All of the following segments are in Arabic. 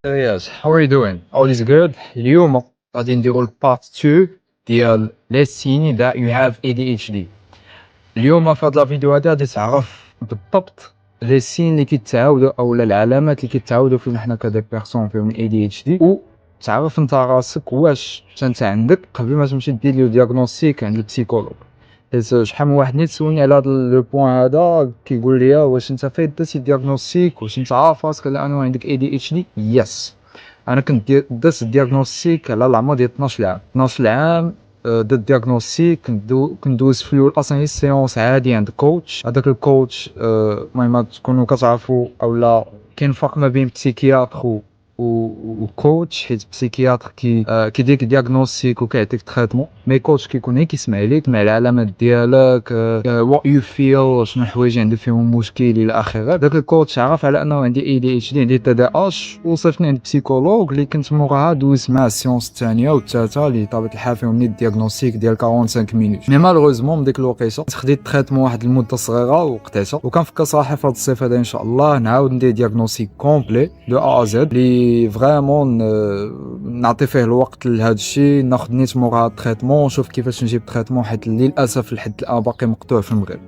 Yes, how are you doing? All is good. اليوم غادي نديرو البارت 2 ديال les signes that you have ADHD. اليوم في هاد لا فيديو هادي غادي تعرف بالضبط les signes اللي كيتعاودوا اولا العلامات اللي كيتعاودوا فينا حنا كدي بيرسون فيهم ADHD، و تعرف انت راسك واش انت عندك قبل ما تمشي دير لي دياغنوستيك عند البسيكولوج. حيت شحال من واحد نيت سولني على هاد لو بوين هذا، كيقول لي واش انت فايت درتي دياغنوستيك، واش انت عارف راسك على انه عندك ADHD. يس، انا كنت درت الدياغنوستيك على العمر ديال 12 عام. 12 عام درت الدياغنوستيك، كندوز في الاول اصلا هي سيونس عادي عند كوتش. هذاك الكوتش المهم تكونوا كتعرفوا اولا كاين فرق ما بين بسيكياتر وكوتش. حيت بسيكياتر كيديك دياغنوستيك وكيعطيك تريتمون، مي كوتش كيكون غير كيسمع ليك مع العلامات ديالك، وات يو فيل، شنو الحوايج عندك فيهم مشكل الى اخره. داك الكوتش عرف على انه عندي ADHD، عندي TDAH، وصيفطني عند بسيكولوج اللي كنت موراها دوزت مع السيونس الثانيه والثالثه اللي طابت الحال فيهم نيت دياغنوستيك ديال 45 مينوت. مي مالوغوزمون من ديك الوقيته خديت تريتمون واحد المده صغيره وقتها، وكنفكر صراحه في هذا الصيف هذا ان شاء الله نعاود ندير دياغنوستيك كومبلي دو ا زد اللي فريمون نعطي فيه الوقت لهذا الشيء، ناخذ نيت مورا التريتمون، نشوف كيفاش نجيب تريتمون، حيت للاسف لحد الان باقي مقطوع في المغرب.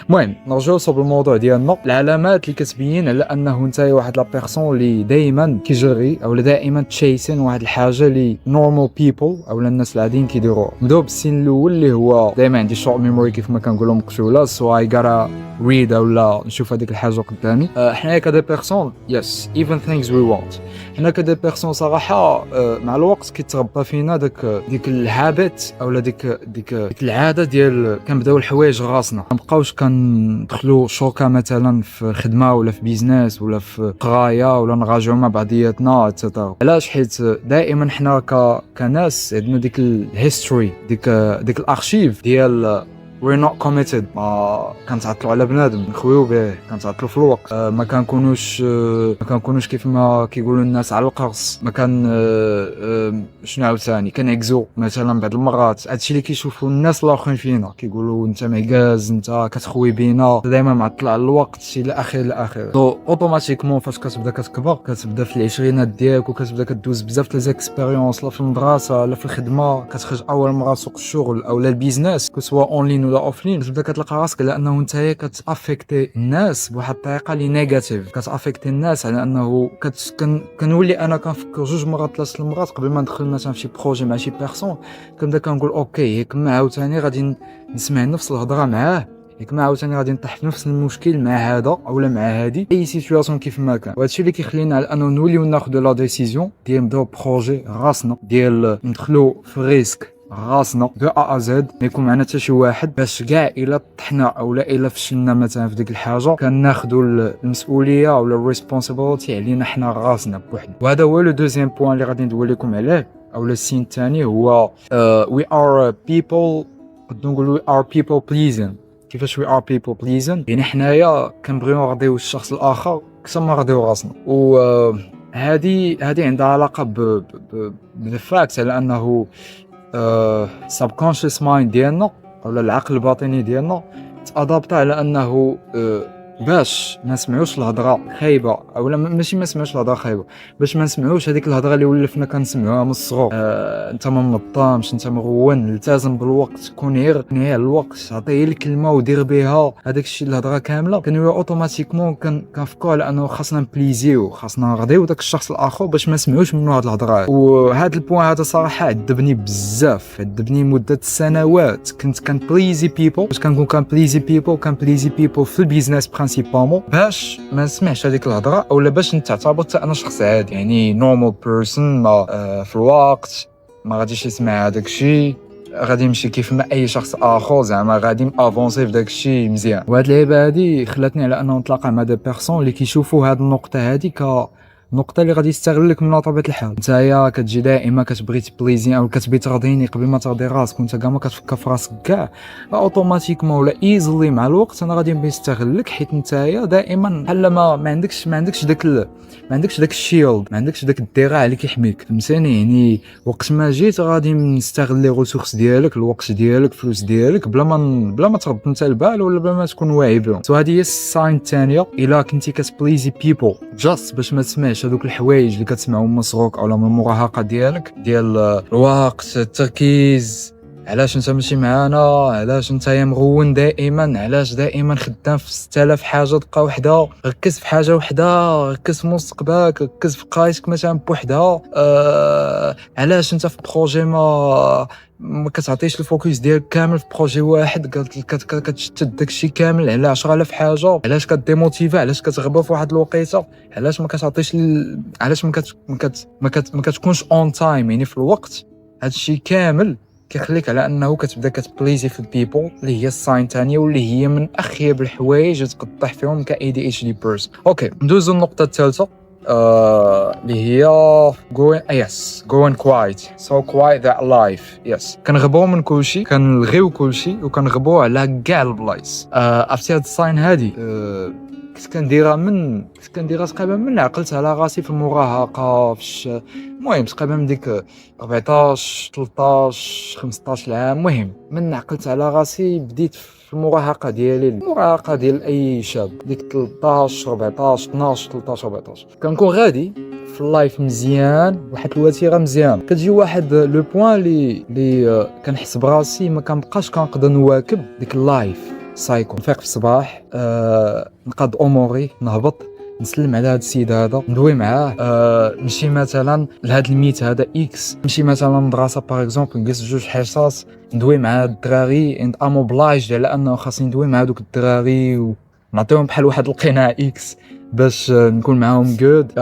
المهم نرجعو صوب الموضوع ديالنا. العلامات اللي كتبين على انه نتايا واحد لا بيرسون اللي دائما كيجري او دائما تشيسين واحد الحاجه اللي نورمال بيبل او الناس العاديين كيديروها. نبداو بالسين الاول اللي هو دائما عندي شورت ميموري كيف ما كنقولوا مقتوله، سو اي غاتا ريد اولا نشوف هذيك الحاجه قدامي. حنايا كدي بيرسون يس ايفن ثينكس وي وونت. حنا كدي بيرسون صراحه مع الوقت كيتربى فينا ديك الهابت اولا ديك العاده ديال كنبداو الحوايج راسنا، ما نبقاوش كندخلوا شوكه مثلا في خدمه ولا في بيزنس ولا في قرايه ولا نراجعوا مع بعضياتنا اتسيتيرا. علاش؟ حيت دائما حنا كناس عندنا ديك الهيستوري، ديك الارشيف ديال we're not committed. ما كنتعطلوا على بنادم نخويو به، كنتعطلوا في الوقت، ما كنكونوش كيف ما كيقولوا الناس على القرص، ما كان شنو عاوتاني كنعكزو مثلا بعض المرات. هادشي اللي كيشوفوا الناس الاخرين فينا، كيقولوا انت معكاز، انت كتخوي بينا، دائما معطل على الوقت الى اخره. دو اوتوماتيكمون فاش كتبدا كتكبر، كتبدا في العشرينات ديالك وكتبدا كدوز بزاف د ليزيكسبيريونس، لا في المدرسه لا في الخدمه، كتخرج اول مره سوق الشغل او البيزنس كسوا اونلاين ولا اوفلاين، تبدا كتلقى راسك على انه نتايا كتافيكتي الناس بواحد الطريقه اللي نيجاتيف، كتافيكتي الناس على انه كنولي انا كنفكر جوج مرات ثلاث المرات قبل ما ندخل مثلا في شي بروجي مع شي بيرسون، كنبدا كنقول اوكي هيك ما عاوتاني غادي نسمع نفس الهضره معاه، ياك ما عاوتاني غادي نطيح في نفس المشكل مع هذا اولا مع هذه، اي سيتوياسيون كيف ما كان. وهادشي اللي كيخلينا على انه نوليو ناخذ لا ديسيزيون ديال نبداو بروجي راسنا، ديال ندخلو في ريسك راسنا دو ا زد، ما يكون معنا حتى شي واحد، باش كاع الا طحنا اولا الا فشلنا مثلا في ديك الحاجه كناخذوا المسؤوليه اولا الريسبونسابيلتي علينا حنا راسنا بوحدنا. وهذا هو لو دوزيام بوين اللي غادي ندوي لكم عليه، اولا السين الثاني هو وي ار بيبل، نقدروا نقولوا وي ار بيبل بليزين. كيفاش وي ار بيبل بليزين؟ يعني حنايا كنبغيو نرضيو الشخص الاخر اكثر ما نرضيو راسنا، و هذه عندها علاقه بالفاكت على انه subconscious mind ديالنا ولا العقل الباطني ديالنا تادابط على انه باش ما نسمعوش الهضره خايبه اولا ماشي ما نسمعوش الهضره خايبه، باش ما نسمعوش هذيك الهضره اللي ولفنا كنسمعوها من الصغر. انت ما منظمش، انت مغون، التزم بالوقت، كون غير الوقت، عطيه الكلمه ودير بها، هذاك الشيء الهضره كامله كنولي اوتوماتيكمون كنفكروا على انه خاصنا نبليزيو، خاصنا نرضيو داك الشخص الاخر باش ما نسمعوش منه هاد الهضره. وهذا البوين هذا صراحه عذبني بزاف، عذبني مده سنوات. كنت كنبليزي بيبل، باش كنكون كنبليزي بيبل في البيزنس برينسيبالمون، باش ما نسمعش هذيك الهضره اولا باش نتعتبر حتى انا شخص عادي، يعني نورمال بيرسون، ما في الوقت ما غاديش يسمع هذاك الشيء، غادي يمشي كيف ما اي شخص اخر، زعما غادي افونسي في داك الشيء مزيان. وهاد اللعبه هادي خلاتني على انه نتلاقى مع دي بيرسون اللي كيشوفوا هاد النقطه هادي النقطه اللي غادي يستغلك من طبيعه الحال. نتايا كتجي دائما كتبغي تبليزي او كتبغي ترضيني قبل ما ترضي راسك، وانت كاع ما كتفكر في راسك كاع، اوتوماتيكمون ولا ايزلي مع الوقت انا غادي نستغلك، حيت نتايا دائما بحال ما عندكش داك الشيلد، ما عندكش داك الدراع اللي كيحميك، فهمتيني؟ يعني وقت ما جيت غادي نستغل لي ريسورس ديالك، الوقت ديالك، الفلوس ديالك، بلا ما ترد انت البال ولا بلا ما تكون واعي بهم. سو هذه هي الساين الثانيه، الا كنتي كتبليزي بيبل جاست باش ما تسمعش واش هذوك الحوايج اللي كتسمعهم من صغرك او من المراهقه ديالك ديال الوقت التركيز، علاش انت ماشي معانا، علاش انت يا مغون دائما، علاش دائما خدام في 6000 حاجه دقه وحده، ركز في حاجه وحده، ركز في مستقبلك، ركز في قرايتك مثلا بوحدها، علاش انت في بروجي ما كتعطيش الفوكس ديالك كامل في بروجي واحد، كتشتت داكشي كامل على 10000 حاجه، علاش كديموتيفا، علاش كتغبى في واحد الوقيته، علاش ما كتعطيش علاش ما كتكونش اون تايم يعني في الوقت. هادشي كامل كيخليك على انه كتبدا كتبليزي في البيبل اللي هي الساين ثانيه واللي هي من اخيب الحوايج اللي تقدر تطيح فيهم ك ADHD بيرسون. اوكي ندوزو النقطه الثالثه اللي هي going quiet, so quiet that life. yes كنغبو من كلشي، كنلغيو كلشي وكنغبو على كاع البلايص. عرفتي هاد الساين هادي كنت كنديرها تقريبا من عقلت على راسي في المراهقه المهم تقريبا من ديك 14 13 15 عام. المهم من عقلت على راسي بديت في المراهقه ديالي، المراهقه ديال اي شاب، ديك 13 14 12 13 14 كنكون غادي في اللايف مزيان، واحد الوتيره مزيان، كتجي واحد لو بوين اللي كنحس براسي ما كنبقاش كنقدر نواكب ديك اللايف سايكو. نفيق في الصباح، نقاد اموري، نهبط نسلم على هذا السيد هذا، ندوي معاه، نمشي مثلا لهذا الميت هذا اكس، نمشي مثلا مدرسه باغ اكزومبل، نجلس جوج حصص ندوي مع الدراري اند ام اوبلايج على انه خاصني ندوي مع دوك الدراري ونعطيهم بحال واحد القناع اكس باش نكون معاهم جود.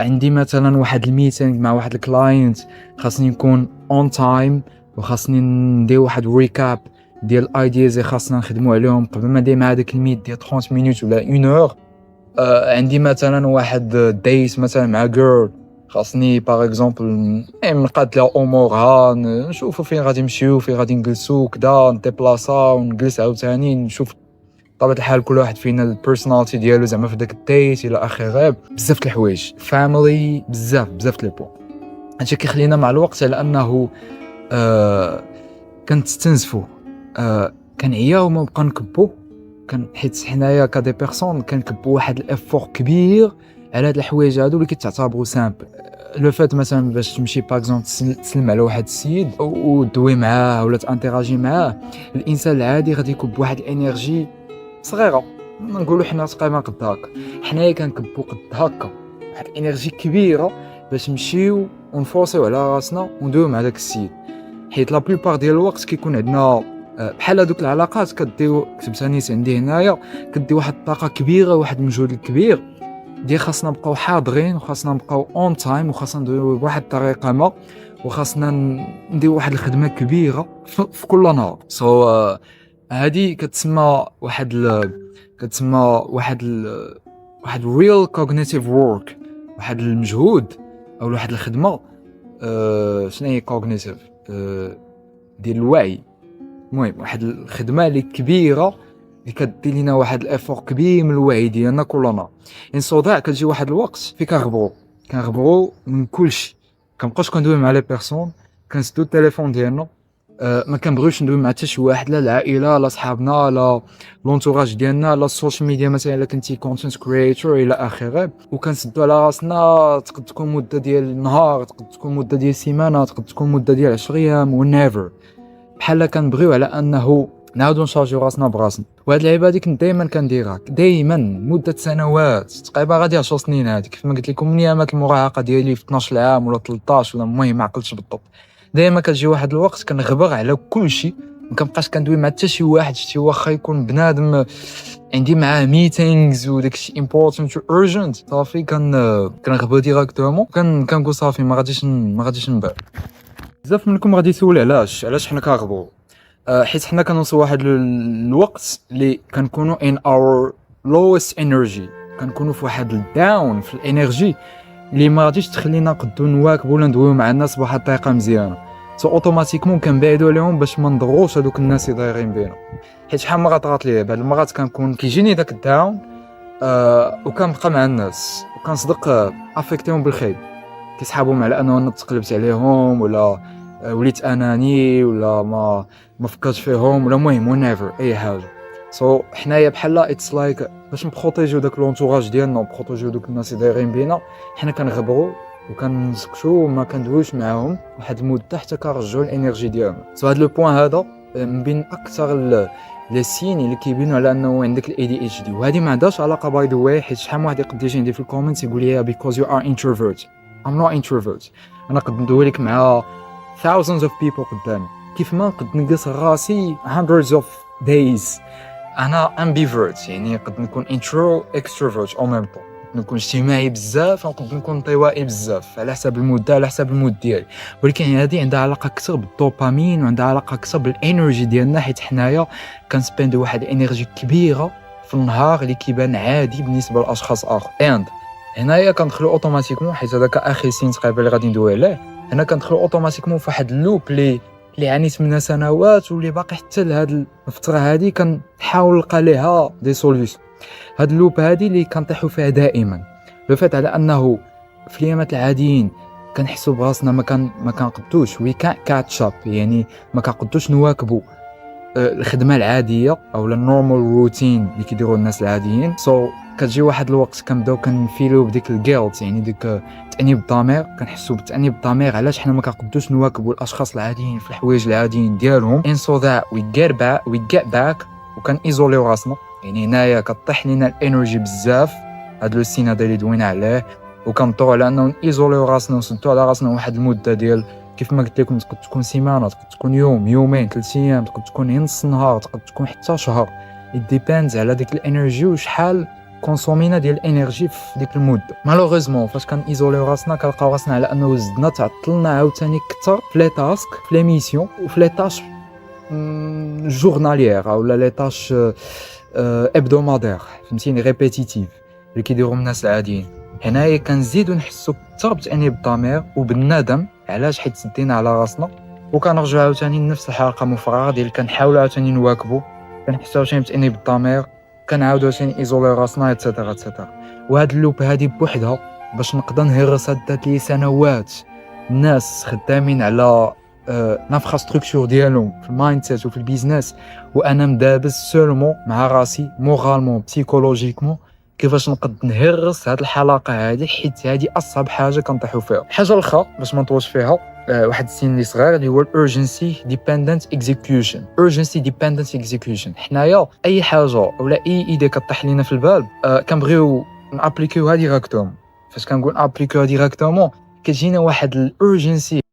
عندي مثلا واحد الميتينغ مع واحد الكلاينت خاصني نكون اون تايم، وخاصني ندير واحد ريكاب ديال الايدياز اللي خاصنا نخدموا عليهم قبل ما ندير مع داك الميت ديال 30 مينوت ولا 1 اور. عندي مثلا واحد دايت مثلا مع جيرل، خاصني باغ اكزومبل نقاد لها امورها، نشوفوا فين غادي نمشيو، فين غادي نجلسوا كدا، نديبلاصا ونجلس عاوتاني نشوف بطبيعه الحال كل واحد فينا البيرسوناليتي ديالو زعما في داك الدايت الى اخره. بزاف د الحوايج فاميلي، بزاف د لي بوين. هادشي كيخلينا مع الوقت على انه كنستنزفوا، كنعياو وما نبقى نكبو، حيت حنايا كدي بيرسون كنكبو واحد الافور كبير على هاد الحوايج هادو اللي كتعتبروا سامبل. لو فات مثلا باش تمشي باغ اكزومبل تسلم على واحد السيد ودوي معاه ولا تانتيراجي معاه، الانسان العادي غادي يكب واحد الانرجي صغيره، نقولوا حنا تقريبا قد هكا، حنايا كنكبو قد هكا واحد الانرجي كبيره باش نمشيو ونفورسيو على راسنا وندويو مع داك السيد. حيت لا بلوبار ديال الوقت كيكون عندنا بحال هذوك العلاقات كديروا، كتبت نيت عندي هنايا كدي واحد الطاقه كبيره، واحد المجهود كبير ديال خاصنا نبقاو حاضرين، وخاصنا نبقاو اون تايم، وخاصنا نديروا بواحد الطريقه ما، وخاصنا نديروا واحد الخدمه كبيره في كل نهار. هذه كتسمى واحد real cognitive work، واحد المجهود او واحد الخدمه شنو هي cognitive ديال الوعي. المهم واحد الخدمه اللي كبيره اللي كدير لينا واحد الافور كبير من الوعي ديالنا كل نهار. ان صداع كتجي واحد الوقت في كنغبرو من كلشي، كنبقاوش كندوي مع لي بيرسون، كنسدو التليفون ديالنا، ما كنبغيوش ندوي مع حتى شي واحد، لا العائله لا صحابنا لا لونتوراج ديالنا لا السوشيال ميديا مثلا الا كنتي كونتنت كرييتور الى اخره، وكنسدو على راسنا. تقد تكون مده ديال النهار، تقد تكون مده ديال سيمانه، تقد تكون مده ديال 10 ايام ونيفر، بحال كنبغيو على انه نعاودو نشارجيو راسنا براسنا. وهاد اللعيبه هادي كنت دائما كنديرها دائما مده سنوات، تقريبا غادي 10 سنين هادي، كيف ما قلت لكم من ايامات المراهقه ديالي في 12 عام ولا 13 ولا المهم ما عقلتش بالضبط. دائما كتجي واحد الوقت كنغبر على كلشي، ما كنبقاش كندوي مع حتى شي واحد، شتي واخا يكون بنادم عندي معاه ميتينغز وداكشي امبورطانت و اورجنت، صافي كنغبر ديراكتومون، كنقول صافي ما غاديش نبان. بزاف منكم غادي يسول علاش حنا كنغبروا. حيت حنا كنوصلوا واحد الوقت اللي كنكونوا in our lowest energy، كنكونوا في واحد الداون في الانرجي اللي ما غاديش تخلينا نقدروا نواكبوا ولا ندويو مع الناس بواحد الطريقه مزيانه. اوتوماتيكمون كنبعدوا عليهم باش ما نضروش هذوك الناس اللي دايرين بينا. حيت شحال مرات طرات لي بعض المرات كنكون كيجيني داك الداون وكنبقى مع الناس وكنصدق افيكتيهم بالخير، كيسحابهم على انه انا تقلبت عليهم ولا وليت اناني ولا ما فكرتش فيهم ولا المهم ونيفر اي حاجه. سو حنايا بحال اتس لايك باش نبروتيجيو داك لونتوراج ديالنا ونبروتيجيو دوك الناس اللي دايرين بينا، حنا كنغبروا وكنسكتوا وما كندويوش معاهم واحد المده حتى كنرجعوا الانرجي ديالنا. سو هاد لو بوين هذا من بين اكثر لي سين اللي كيبينوا على انه عندك الاي دي اتش دي. وهذه ما عندهاش علاقه باي ذا واي، حيت شحال من واحد يقدر يجي عندي في الكومنتس يقول لي because you are introvert. I'm not introvert. انا قد ندوي لك مع thousands of people قدامي، كيف ما قد نقص راسي hundreds of days. انا ambivert، يعني قد نكون intro extrovert او ميم طون، نكون اجتماعي بزاف ونقد نكون انطوائي بزاف على حسب المده، على حسب المود ديالي. ولكن هذه عندها علاقه اكثر بالدوبامين وعندها علاقه اكثر بالانرجي ديالنا، حيت حنايا كنسبندو واحد الانرجي كبيره في النهار اللي كيبان عادي بالنسبه لاشخاص اخر. اند هنايا كندخلوا اوتوماتيكمون، حيت هذاك اخر سين تقريبا اللي غادي ندوي عليه، هنا كندخلوا اوتوماتيكمون في واحد اللوب اللي عانيت منها سنوات واللي باقي حتى لهاد الفتره هذه كنحاول نلقى ليها دي سوليوشن. هاد اللوب هذه اللي كنطيحوا فيها دائما، لو فات على انه في الايامات العاديين كنحسوا براسنا ما كنقدوش وي كان كاتشاب، يعني ما كنقدوش نواكبوا الخدمه العاديه او النورمال روتين اللي كيديروا الناس العاديين. كتجي واحد الوقت كنبداو كنفيلو بديك الجيلت، يعني ديك تانيب الضمير، كنحسوا بتانيب الضمير علاش حنا ما كنقدوش نواكبوا الاشخاص العاديين في الحوايج العاديين ديالهم. and so that we get back وكان ايزوليو راسنا. يعني هنايا كطيح لينا الانرجي بزاف، هاد لو سين هذا اللي دوينا عليه، وكنطور على انه نيزوليو راسنا ونسدو على راسنا واحد المده ديال كيف ما قلت لكم، تقدر تكون سيمانه، تقدر تكون يوم، يومين، 3 ايام، تقدر تكون نص نهار، تقدر تكون حتى شهر. it depends على ديك الانرجي وشحال كونسومينا ديال الانرجي في ديك المده. مالوغيزمون فاش كنيزوليو راسنا كنلقاو راسنا على انه زدنا تعطلنا عاوتاني كثر في لي تاسك، في لي ميسيون وفي لي تاش جورناليير او لي تاش ابدومادير، فهمتيني، ريبيتيتيف اللي كيديروا الناس العاديين. هنايا كنزيدو نحسو كثر بتانيب الضمير وبالندم، علاش؟ حيت سدينا على راسنا. وكنرجعو عاوتاني لنفس الحلقه مفرغه ديال كنحاولوا عاوتاني نواكبوا، كنحسو عاوتاني بتانيب الضمير، كنعاودو عاوتاني ايزولي راسنا اتسيتيرا اتسيتيرا. وهاد اللوب هادي بوحدها باش نقدر نهرس هاد لي سنوات الناس خدامين على لانفراستركتور ديالهم في المايند سيت وفي البيزنس، وانا مدابز سولمون مع راسي مورالمون بسيكولوجيكمون كيفاش نقد نهرس هاد الحلقه هادي، حيت هادي اصعب حاجه كنطيحوا فيها. الحاجه الاخرى باش ما نطولش فيها، واحد السين اللي صغير اللي هو urgency dependent execution. urgency dependent execution، حنايا اي حاجه ولا اي ايدي كطيح لينا في البال كنبغيو نابليكيوها ديريكتومون. فاش كنقول ابليكيوها ديريكتومون كتجينا واحد الurgency